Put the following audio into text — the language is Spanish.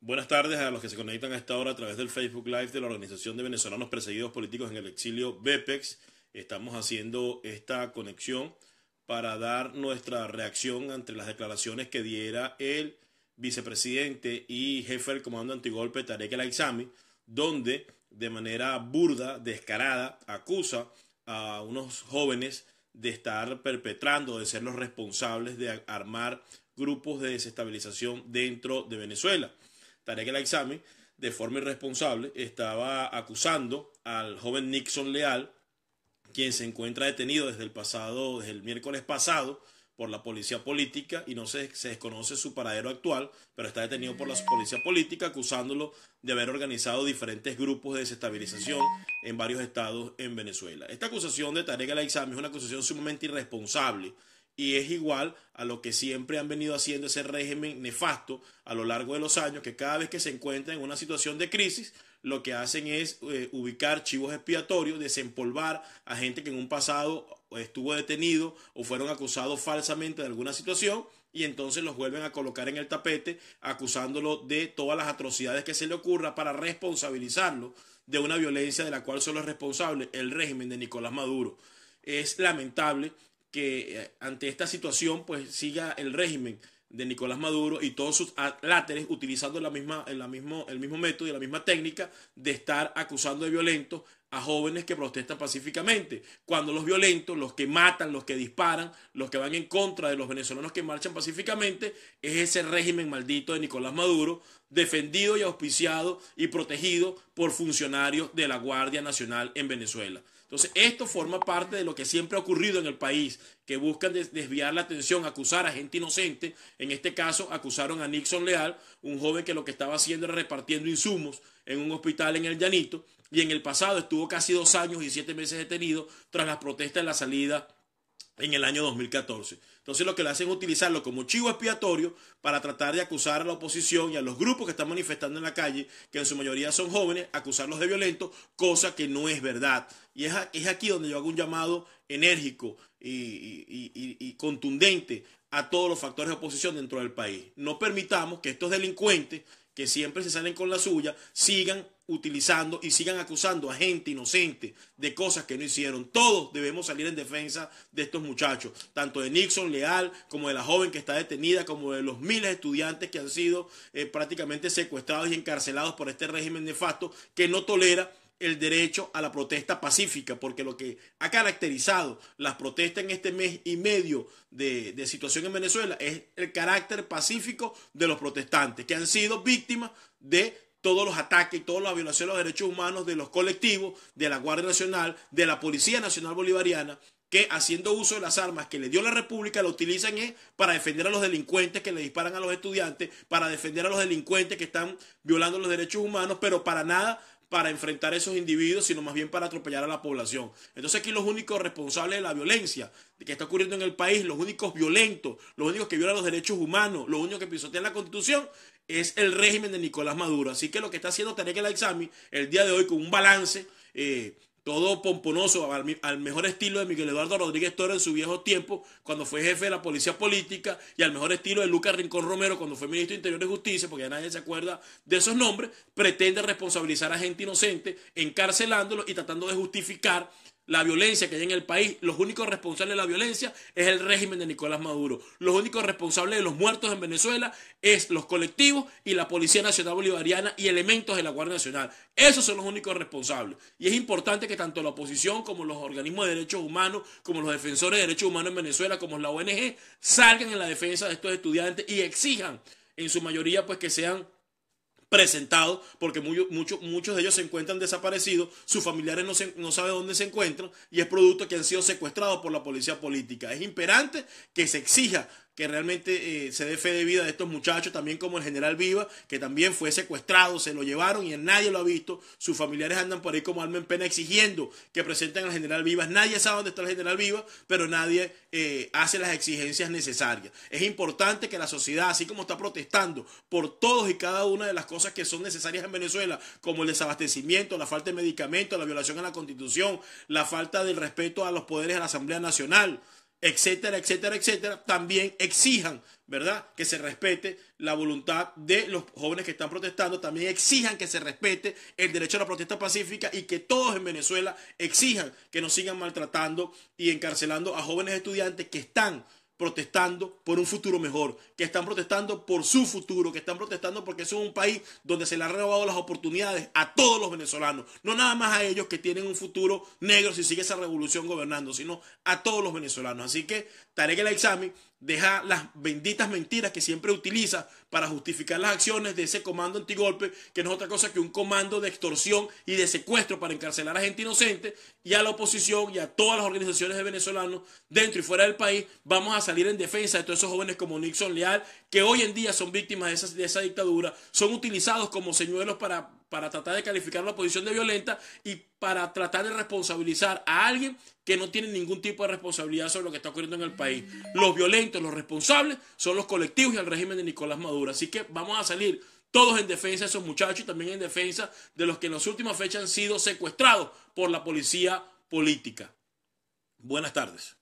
Buenas tardes a los que se conectan a esta hora a través del Facebook Live de la Organización de Venezolanos Perseguidos Políticos en el Exilio, BEPEX. Estamos haciendo esta conexión para dar nuestra reacción ante las declaraciones que diera el vicepresidente y jefe del Comando Antigolpe, Tarek El Aissami, donde de manera burda, descarada, acusa a unos jóvenes de estar perpetrando, de ser los responsables de armar grupos de desestabilización dentro de Venezuela. Tarek El Aissami, de forma irresponsable, estaba acusando al joven Nixon Leal, quien se encuentra detenido desde el miércoles pasado por la policía política y no se desconoce su paradero actual, pero está detenido por la policía política acusándolo de haber organizado diferentes grupos de desestabilización en varios estados en Venezuela. Esta acusación de Tarek El Aissami es una acusación sumamente irresponsable y es igual a lo que siempre han venido haciendo ese régimen nefasto a lo largo de los años, que cada vez que se encuentran en una situación de crisis, lo que hacen es ubicar chivos expiatorios, desempolvar a gente que en un pasado estuvo detenido o fueron acusados falsamente de alguna situación y entonces los vuelven a colocar en el tapete acusándolo de todas las atrocidades que se le ocurra para responsabilizarlo de una violencia de la cual solo es responsable el régimen de Nicolás Maduro. Es lamentable que ante esta situación pues siga el régimen de Nicolás Maduro y todos sus láteres utilizando el mismo método y la misma técnica de estar acusando de violentos a jóvenes que protestan pacíficamente, cuando los violentos, los que matan, los que disparan, los que van en contra de los venezolanos que marchan pacíficamente, es ese régimen maldito de Nicolás Maduro, defendido y auspiciado y protegido por funcionarios de la Guardia Nacional en Venezuela. Entonces, esto forma parte de lo que siempre ha ocurrido en el país, que buscan desviar la atención, acusar a gente inocente. En este caso, acusaron a Nixon Leal, un joven que lo que estaba haciendo era repartiendo insumos en un hospital en El Llanito, y en el pasado estuvo casi 2 años y 7 meses detenido tras las protestas de la salida en el año 2014. Entonces lo que le hacen es utilizarlo como chivo expiatorio para tratar de acusar a la oposición y a los grupos que están manifestando en la calle, que en su mayoría son jóvenes, acusarlos de violentos, cosa que no es verdad. Y es aquí donde yo hago un llamado enérgico y contundente a todos los factores de oposición dentro del país. No permitamos que estos delincuentes que siempre se salen con la suya, sigan utilizando y sigan acusando a gente inocente de cosas que no hicieron. Todos debemos salir en defensa de estos muchachos, tanto de Nixon Leal, como de la joven que está detenida, como de los miles de estudiantes que han sido prácticamente secuestrados y encarcelados por este régimen nefasto que no tolera el derecho a la protesta pacífica, porque lo que ha caracterizado las protestas en este mes y medio de situación en Venezuela es el carácter pacífico de los protestantes, que han sido víctimas de todos los ataques y todas las violaciones a los derechos humanos de los colectivos, de la Guardia Nacional, de la Policía Nacional Bolivariana, que haciendo uso de las armas que le dio la República, lo utilizan para defender a los delincuentes que le disparan a los estudiantes, para defender a los delincuentes que están violando los derechos humanos, pero para nada para enfrentar a esos individuos, sino más bien para atropellar a la población. Entonces aquí los únicos responsables de la violencia que está ocurriendo en el país, los únicos violentos, los únicos que violan los derechos humanos, los únicos que pisotean la Constitución, es el régimen de Nicolás Maduro. Así que lo que está haciendo Tarek El Aissami el día de hoy con un balance todo pomponoso, al mejor estilo de Miguel Eduardo Rodríguez Toro en su viejo tiempo, cuando fue jefe de la policía política, y al mejor estilo de Lucas Rincón Romero, cuando fue ministro de Interior y Justicia, porque ya nadie se acuerda de esos nombres, pretende responsabilizar a gente inocente, encarcelándolos y tratando de justificar la violencia que hay en el país. Los únicos responsables de la violencia es el régimen de Nicolás Maduro. Los únicos responsables de los muertos en Venezuela es los colectivos y la Policía Nacional Bolivariana y elementos de la Guardia Nacional. Esos son los únicos responsables. Y es importante que tanto la oposición como los organismos de derechos humanos, como los defensores de derechos humanos en Venezuela, como la ONG, salgan en la defensa de estos estudiantes y exijan en su mayoría pues que sean presentados, porque muchos de ellos se encuentran desaparecidos, sus familiares no saben dónde se encuentran y es producto que han sido secuestrados por la policía política. Es imperante que se exija que realmente se dé fe de vida de estos muchachos, también como el general Viva, que también fue secuestrado, se lo llevaron y nadie lo ha visto. Sus familiares andan por ahí como alma en pena exigiendo que presenten al general Viva. Nadie sabe dónde está el general Viva, pero nadie hace las exigencias necesarias. Es importante que la sociedad, así como está protestando por todos y cada una de las cosas que son necesarias en Venezuela, como el desabastecimiento, la falta de medicamentos, la violación a la Constitución, la falta del respeto a los poderes de la Asamblea Nacional, etcétera, etcétera, etcétera, también exijan, ¿verdad?, que se respete la voluntad de los jóvenes que están protestando, también exijan que se respete el derecho a la protesta pacífica y que todos en Venezuela exijan que no sigan maltratando y encarcelando a jóvenes estudiantes que están protestando por un futuro mejor, que están protestando por su futuro, que están protestando porque eso es un país donde se le han robado las oportunidades a todos los venezolanos, no nada más a ellos que tienen un futuro negro si sigue esa revolución gobernando, sino a todos los venezolanos. Así que Tarek El Aissami deja las benditas mentiras que siempre utiliza para justificar las acciones de ese comando antigolpe, que no es otra cosa que un comando de extorsión y de secuestro para encarcelar a gente inocente, y a la oposición y a todas las organizaciones de venezolanos dentro y fuera del país vamos a salir en defensa de todos esos jóvenes como Nixon Leal, que hoy en día son víctimas de esa dictadura, son utilizados como señuelos para tratar de calificar la oposición de violenta y para tratar de responsabilizar a alguien que no tiene ningún tipo de responsabilidad sobre lo que está ocurriendo en el país. Los violentos, los responsables, son los colectivos y el régimen de Nicolás Maduro. Así que vamos a salir todos en defensa de esos muchachos y también en defensa de los que en las últimas fechas han sido secuestrados por la policía política. Buenas tardes.